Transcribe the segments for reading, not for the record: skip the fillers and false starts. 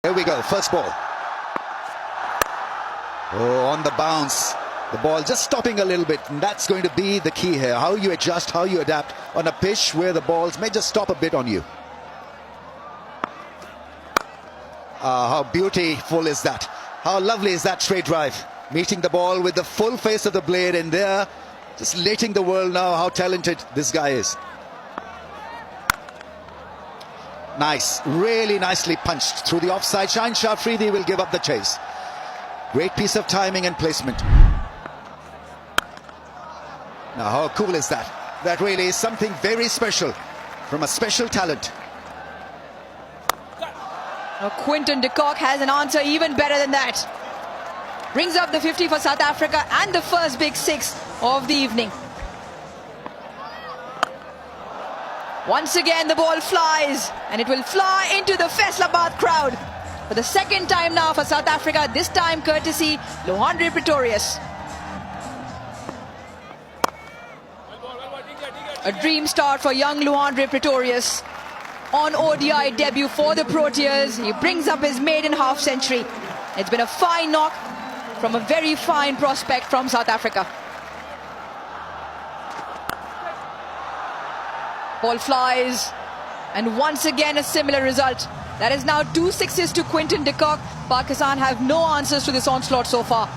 Here we go, first ball. Oh, on the bounce. The ball just stopping a little bit, and that's going to be the key here. How you adjust, how you adapt on a pitch where the balls may just stop a bit on you. How beautiful is that? How lovely is that straight drive? Meeting the ball with the full face of the blade in there, just letting the world know how talented this guy is. Nice, really nicely punched through the offside. Shine Afridi will give up the chase. Great piece of timing and placement. Now, how cool is that? That really is something very special from a special talent. Now, Quinton de Kock has an answer even better than that. Brings up the 50 for South Africa and the first big six of the evening. Once again, the ball flies, and it will fly into the Faisalabad crowd for the second time now for South Africa, this time courtesy Luandre Pretorius. A dream start for young Luandre Pretorius on ODI debut for the Proteas. He brings up his maiden half century. It's been a fine knock from a very fine prospect from South Africa. Ball flies, and once again a similar result. That is now 2 sixes to Quinton de Kock. Pakistan have no answers to this onslaught so far.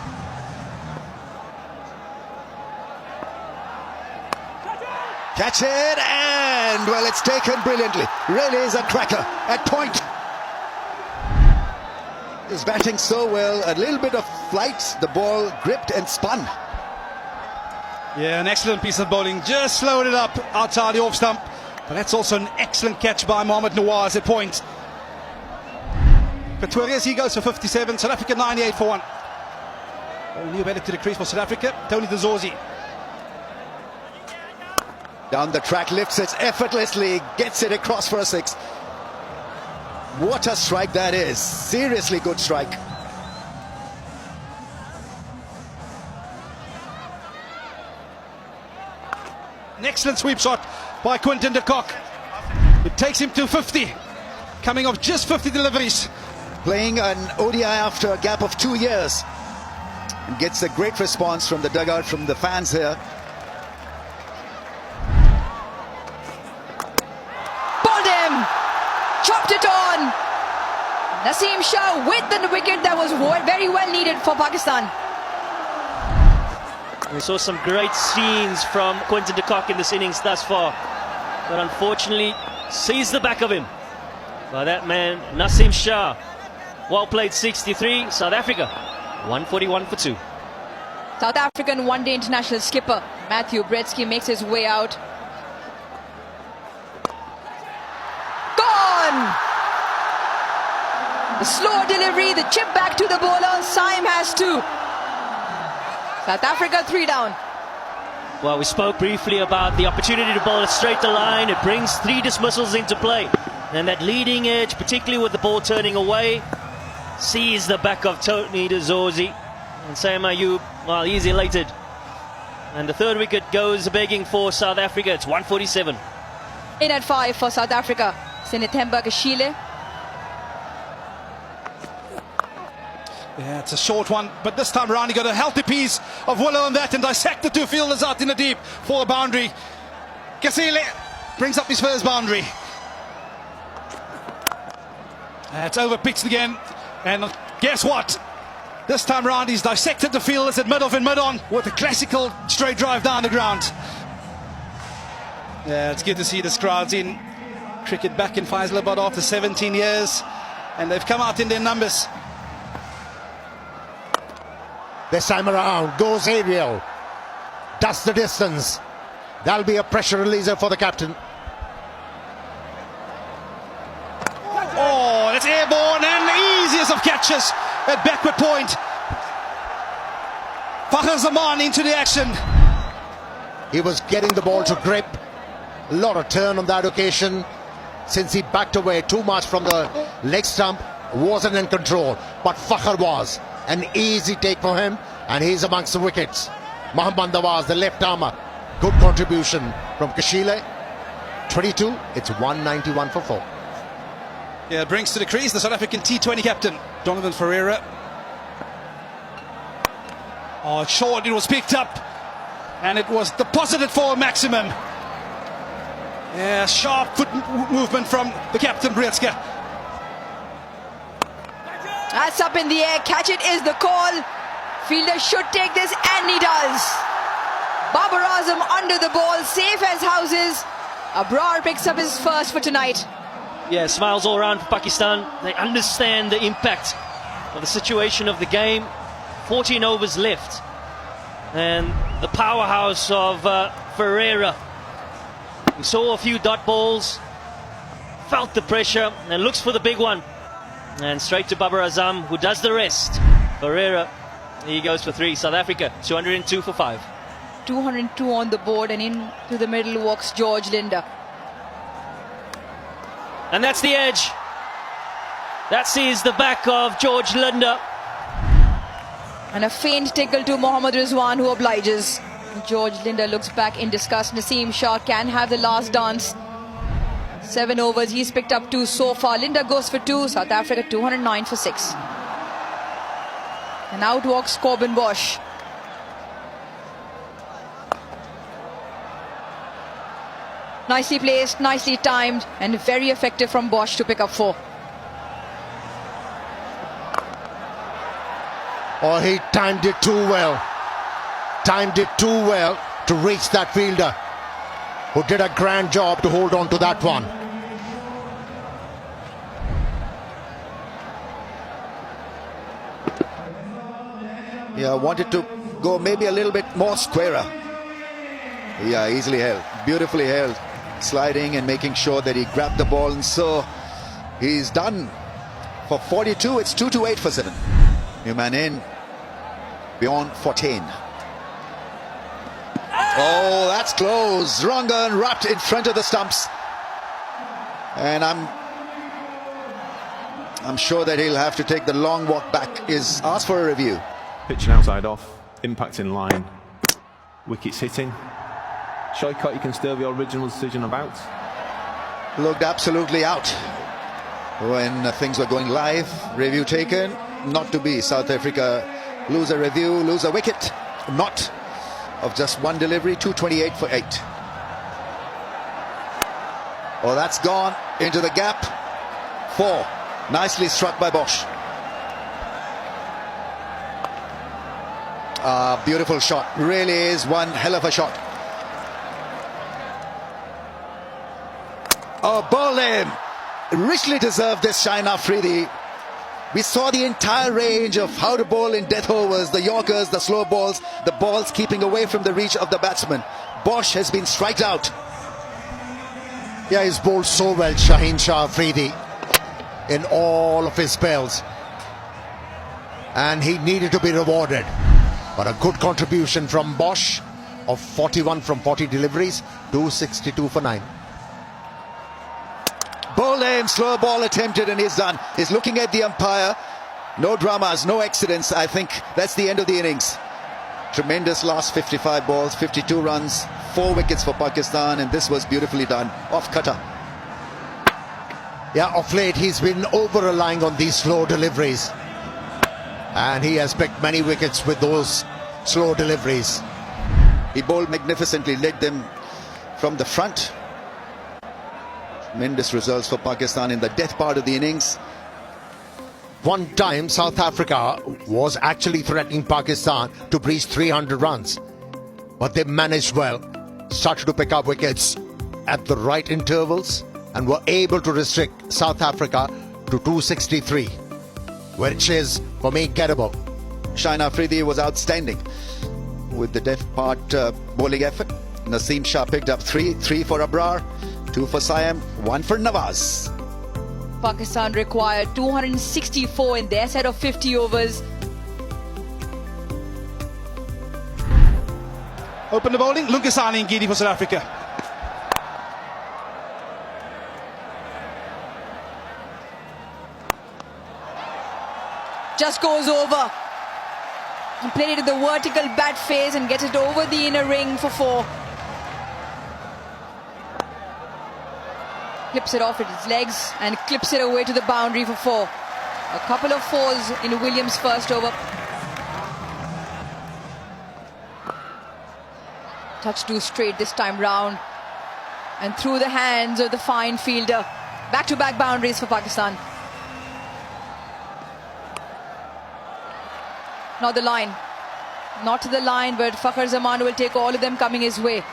Catch it, and well, it's taken brilliantly. Really is a cracker at point. He's batting so well. A little bit of flight, the ball gripped and spun. Yeah, an excellent piece of bowling. Just slowed it up outside the off stump. But that's also an excellent catch by Mohamed Nawaz at point. Pretorius, he goes for 57. South Africa 98 for 1. A new batter to the crease for South Africa. Tony de Zorzi. Down the track, lifts it effortlessly, gets it across for a 6. What a strike that is. Seriously good strike. An excellent sweep shot by Quinton de Kock. It takes him to 50. Coming off just 50 deliveries. Playing an ODI after a gap of 2 years. And gets a great response from the dugout, from the fans here. Bowled him! Chopped it on! Naseem Shah with the wicket that was very well needed for Pakistan. We saw some great scenes from Quinton de Kock in this innings thus far, but unfortunately sees the back of him by that man Naseem Shah. Well played, 63. South Africa 141 for 2. South African one-day international skipper Matthew Bretsky makes his way out. Gone! The slow delivery, the chip back to the bowler. Saim has 2. South Africa 3 down. Well, we spoke briefly about the opportunity to bowl it straight to line. It brings 3 dismissals into play. And that leading edge, particularly with the ball turning away, sees the back of Tony de Zorzi. And Sam Ayub, well, he's elated. And the third wicket goes begging for South Africa. It's 147. In at 5 for South Africa, Sinethemba Kashile. Yeah, it's a short one, but this time around he got a healthy piece of willow on that and dissected 2 fielders out in the deep for a boundary. Kasile brings up his first boundary. It's over pitched again, and guess what? This time around he's dissected the fielders at mid-off and mid-on with a classical straight drive down the ground. Yeah, it's good to see this crowd's in cricket back in Faisalabad after 17 years, and they've come out in their numbers. This time around, goes aerial, does the distance. That'll be a pressure releaser for the captain. Oh, that's airborne, and the easiest of catches at backward point. Fakhar Zaman into the action. He was getting the ball to grip. A lot of turn on that occasion. Since he backed away too much from the leg stump, wasn't in control. But Fakhar was. An easy take for him, and he's amongst the wickets. Mohamed Nawaz, the left armour. Good contribution from Kashile. 22, it's 191 for 4. Yeah, brings to the crease the South African T20 captain, Donovan Ferreira. Oh, short, it was picked up. And it was deposited for a maximum. Yeah, sharp foot movement from the captain, Brietska. That's up in the air. Catch it is the call. Fielder should take this, and he does. Babar Azam under the ball, safe as houses. Abrar picks up his first for tonight. Yeah, smiles all around for Pakistan. They understand the impact of the situation of the game. 14 overs left. And the powerhouse of Ferreira. We saw a few dot balls, felt the pressure, and looks for the big one. And straight to Babar Azam, who does the rest. Ferreira, he goes for 3. South Africa, 202 for 5. 202 on the board, and into the middle walks George Linder. And that's the edge. That sees the back of George Linder. And a faint tickle to Mohammad Rizwan, who obliges. George Linder looks back in disgust. Naseem Shah can have the last dance. 7 overs, he's picked up 2 so far. Linder goes for 2. South Africa 209 for 6. And out walks Corbin Bosch. Nicely placed, nicely timed, and very effective from Bosch to pick up 4. Oh, he timed it too well. Timed it too well to reach that fielder, who did a grand job to hold on to that one. Yeah, wanted to go maybe a little bit more squarer. Yeah, easily held, beautifully held, sliding and making sure that he grabbed the ball, and so he's done. For 42, it's 2-8 for 7. New man in, beyond 14. Oh, that's close. Rangan wrapped in front of the stumps. And I'm sure that he'll have to take the long walk back. Is asked for a review. Pitching outside off, impact in line, wickets hitting. Shoykot, you can still the original decision of out. Looked absolutely out when things were going live. Review taken, not to be. South Africa lose a review, lose a wicket. Not of just one delivery. 228 for 8. Oh, that's gone into the gap. 4. Nicely struck by Bosch. Beautiful shot. Really is one hell of a shot. Oh, Bowlem richly deserved this, Shahin Afridi. We saw the entire range of how to bowl in death overs, the Yorkers, the slow balls, the balls keeping away from the reach of the batsman. Bosch has been striked out. Yeah, he's bowled so well, Shaheen Shah Afridi, in all of his spells. And he needed to be rewarded. But a good contribution from Bosch of 41 from 40 deliveries, 262 for 9. Bowlem, slow ball attempted, and he's done. He's looking at the umpire. No dramas, no accidents. I think that's the end of the innings. Tremendous last 55 balls, 52 runs, 4 wickets for Pakistan, and this was beautifully done. Off cutter. Yeah, of late he's been over-relying on these slow deliveries. And he has picked many wickets with those slow deliveries. He bowled magnificently, led them from the front. Tremendous results for Pakistan in the death part of the innings. One time South Africa was actually threatening Pakistan to breach 300 runs. But they managed well, started to pick up wickets at the right intervals, and were able to restrict South Africa to 263, which is, for me, gettable. Shahin Afridi was outstanding with the death part bowling effort. Naseem Shah picked up 3 for Abrar, 2 for Siam, 1 for Nawaz. Pakistan required 264 in their set of 50 overs. Open the bowling, Lungasani and Gidi for South Africa. Just goes over. He played it in the vertical bat face and gets it over the inner ring for 4. clips it off with his legs and clips it away to the boundary for 4. A couple of 4s in Williams' first over. Touch 2 straight this time round, and through the hands of the fine fielder. Back-to-back boundaries for Pakistan. Not the line. Not to the line, but Fakhar Zaman will take all of them coming his way.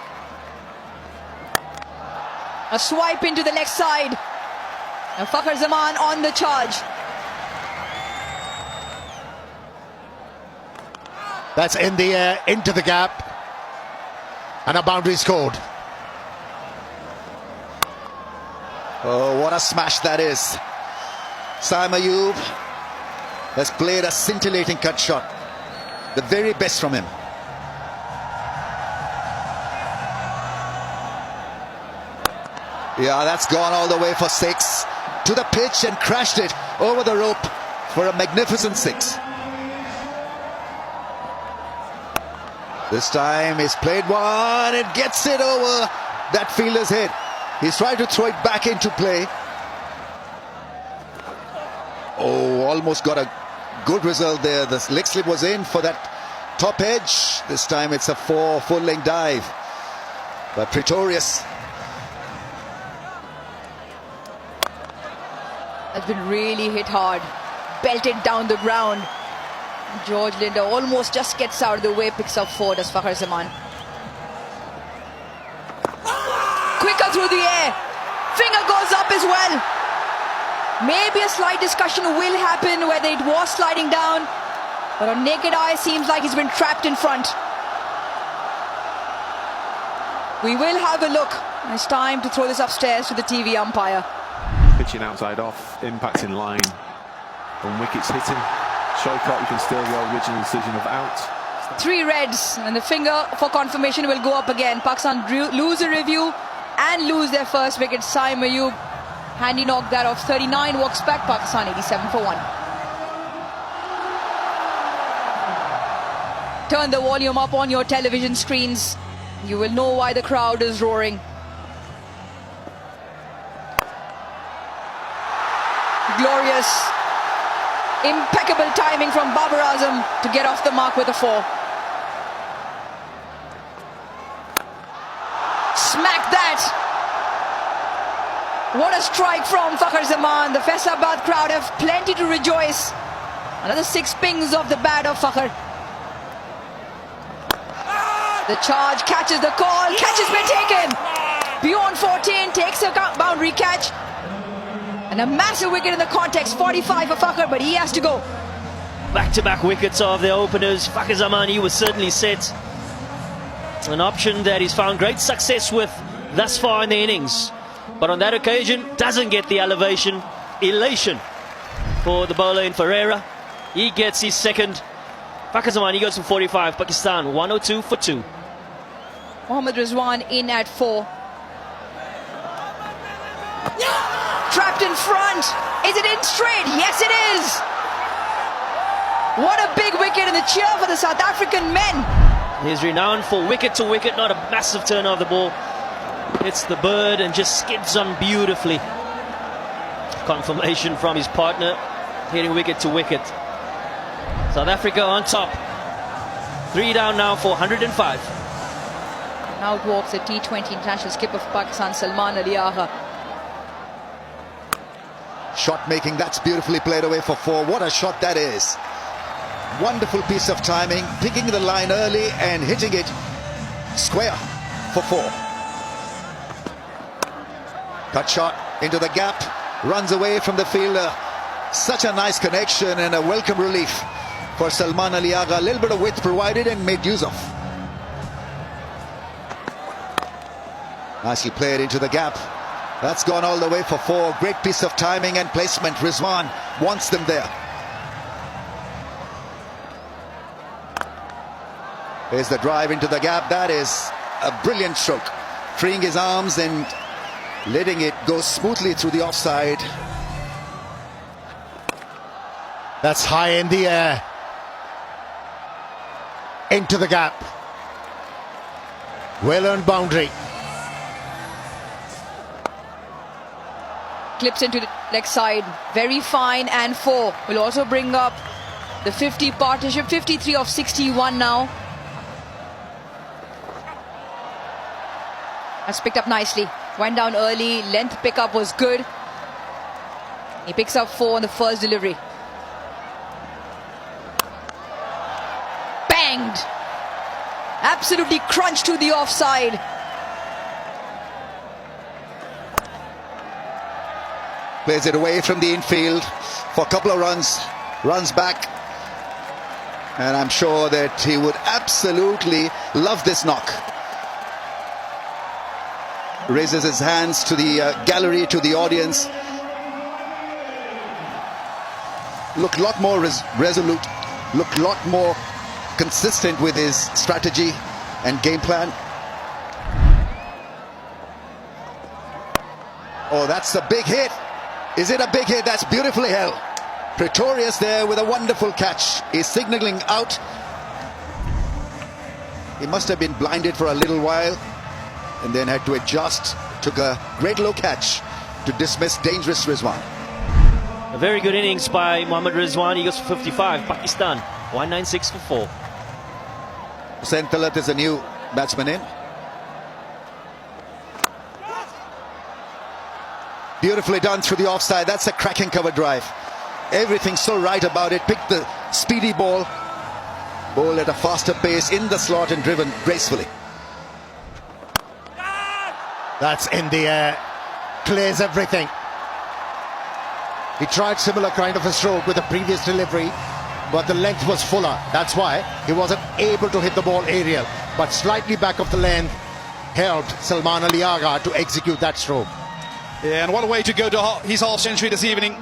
A swipe into the leg side. And Fakhar Zaman on the charge. That's in the air, into the gap. And a boundary scored. Oh, what a smash that is. Saim Ayub has played a scintillating cut shot. The very best from him. Yeah, that's gone all the way for 6. To the pitch and crashed it over the rope for a magnificent 6. This time he's played one and gets it over that fielder's head. He's tried to throw it back into play. Oh, almost got a good result there. The leg slip was in for that top edge. This time it's a 4 full-length dive. But Pretorius has been really hit hard. Belted down the ground. George Linder almost just gets out of the way, picks up 4, does Fakhar Zaman. Quicker through the air. Finger goes up as well. Maybe a slight discussion will happen whether it was sliding down, but on naked eye seems like he's been trapped in front. We will have a look. It's time to throw this upstairs to the TV umpire. Pitching outside off, impact in line, and wickets hitting. Shoykot, you can still the original decision of out. 3 reds, and the finger for confirmation will go up again. Pakistan lose a review and lose their first wicket. Saim Ayub handy knocked that off. 39 walks back. Pakistan 87 for 1. Turn the volume up on your television screens. You will know why the crowd is roaring. Glorious, impeccable timing from Babar Azam to get off the mark with a 4. Smack that! What a strike from Fakhar Zaman. The Faisabad crowd have plenty to rejoice. Another 6 pings off the bat of Fakhar. The charge catches the call. Catch has been taken. Beyond 14, takes a boundary catch. And a massive wicket in the context. 45 for Fakhar, but he has to go. Back-to-back wickets of the openers. Fakhar Zaman, he was certainly set. An option that he's found great success with thus far in the innings. But on that occasion, doesn't get the elation for the bowler in Ferreira. He gets his second. Fakhar Zaman, he goes for 45. Pakistan 102 for 2. Mohammad Rizwan in at 4. Trapped in front. Is it in straight? Yes, it is. What a big wicket, and the cheer for the South African men. He's renowned for wicket to wicket, not a massive turn of the ball. Hits the bird and just skids on beautifully. Confirmation from his partner, hitting wicket to wicket. South Africa on top. 3 down now for 105. Now walks the T20 international skipper for Pakistan, Salman Ali Agha. Shot making, that's beautifully played away for 4. What a shot that is. Wonderful piece of timing, picking the line early and hitting it square for 4. Cut shot into the gap, runs away from the fielder. Such a nice connection and a welcome relief for Salman Ali Agha. A little bit of width provided and made use of. Nicely played into the gap. That's gone all the way for 4. Great piece of timing and placement. Rizwan wants them there. There's the drive into the gap. That is a brilliant stroke. Freeing his arms and letting it go smoothly through the offside. That's high in the air. Into the gap. Well earned boundary. clips into the leg side. Very fine, and 4 will also bring up the 50 partnership. 53 of 61 now. Has picked up nicely. Went down early. Length pickup was good. He picks up 4 on the first delivery. Banged. Absolutely crunched to the offside. Plays it away from the infield for a couple of runs. Runs back. And I'm sure that he would absolutely love this knock. Raises his hands to the gallery, to the audience. Looked a lot more resolute. Looked a lot more consistent with his strategy and game plan. Oh, that's a big hit. Is it a big hit? That's beautifully held. Pretorius there with a wonderful catch. He's signalling out. He must have been blinded for a little while and then had to adjust. Took a great low catch to dismiss dangerous Rizwan. A very good innings by Mohammad Rizwan. He goes for 55. Pakistan 196 for 4. Hussain Talat is a new batsman in. Beautifully done through the offside. That's a cracking cover drive. Everything's so right about it. Picked the speedy ball. Ball at a faster pace in the slot and driven gracefully. That's in the air. Clears everything. He tried similar kind of a stroke with the previous delivery, but the length was fuller. That's why he wasn't able to hit the ball aerial. But slightly back of the length helped Salman Ali Agha to execute that stroke. Yeah, and what a way to go to his half century this evening.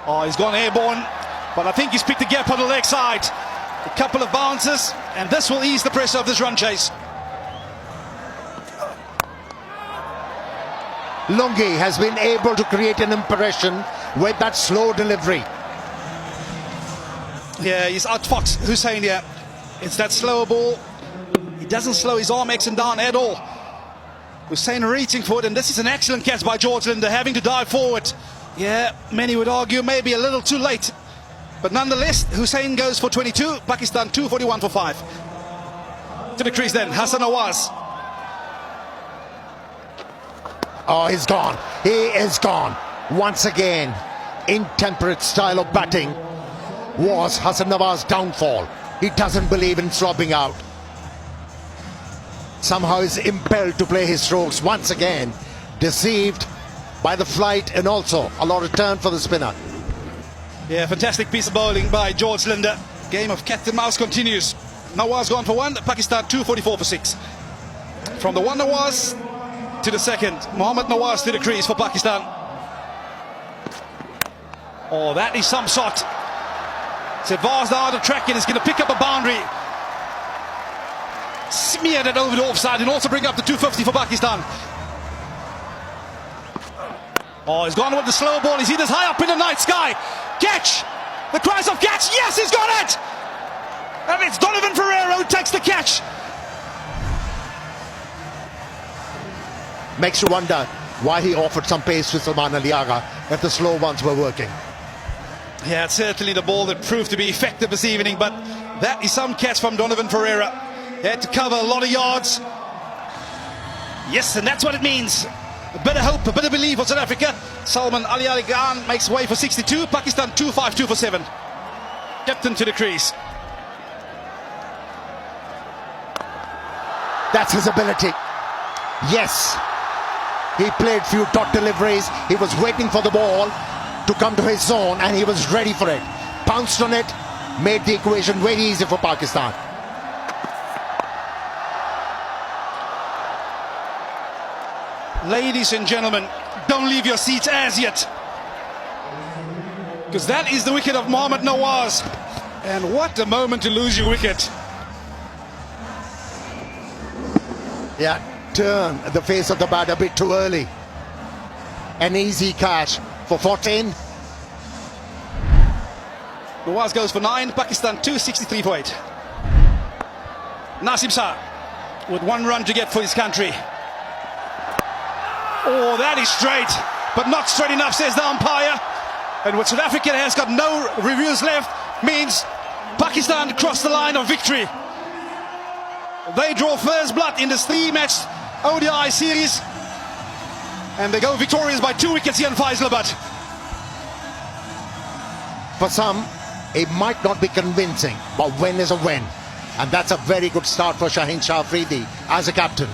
Oh, he's gone airborne, but I think he's picked the gap on the leg side. A couple of bounces, and this will ease the pressure of this run chase. Lungi has been able to create an impression with that slow delivery. Yeah, he's outfoxed Hussain here. It's that slower ball. He doesn't slow his arm X and down at all. Hussain reaching for it, and this is an excellent catch by George Linder, having to dive forward. Yeah, many would argue maybe a little too late. But nonetheless, Hussain goes for 22. Pakistan 241 for 5. To the crease then, Hassan Nawaz. Oh, he's gone. He is gone. Once again, intemperate style of batting was Hassan Nawaz's downfall. He doesn't believe in swabbing out. Somehow is impelled to play his strokes once again. Deceived by the flight and also a lot of turn for the spinner. Yeah, fantastic piece of bowling by George Linder. Game of cat and mouse continues. Nawaz gone for 1. Pakistan 244 for 6. From the one Nawaz to the second, Mohammad Nawaz to the crease for Pakistan. Oh, that is some shot. It's advanced out of track and it's going to pick up a boundary. Smeared it over the offside and also bring up the 250 for Pakistan. Oh, he's gone with the slow ball. He's hit us high up in the night sky. Catch! The cries of catch! Yes, he's got it! And it's Donovan Ferreira who takes the catch. Makes you wonder why he offered some pace to Salman Ali Agha if the slow ones were working. Yeah, it's certainly the ball that proved to be effective this evening, but that is some catch from Donovan Ferreira. He had to cover a lot of yards. Yes, and that's what it means. A bit of hope, a bit of belief for South Africa. Salman Ali Agha makes way for 62. Pakistan 252 for 7. Captain to the crease. That's his ability. Yes. He played few dot deliveries. He was waiting for the ball to come to his zone and he was ready for it. Pounced on it, made the equation very easy for Pakistan. Ladies and gentlemen, don't leave your seats as yet, because that is the wicket of Mohammad Nawaz. And what a moment to lose your wicket. Yeah, turn the face of the bat a bit too early. An easy catch for 14. Nawaz goes for 9. Pakistan 263 for 8. Nasim Shah with 1 run to get for his country. Oh, that is straight, but not straight enough, says the umpire. And what South Africa has got no reviews left means Pakistan crossed the line of victory. They draw first blood in this 3-match ODI series, and they go victorious by 2 wickets here in Faisalabad. For some, it might not be convincing, but win is a win. And that's a very good start for Shaheen Shah Afridi as a captain.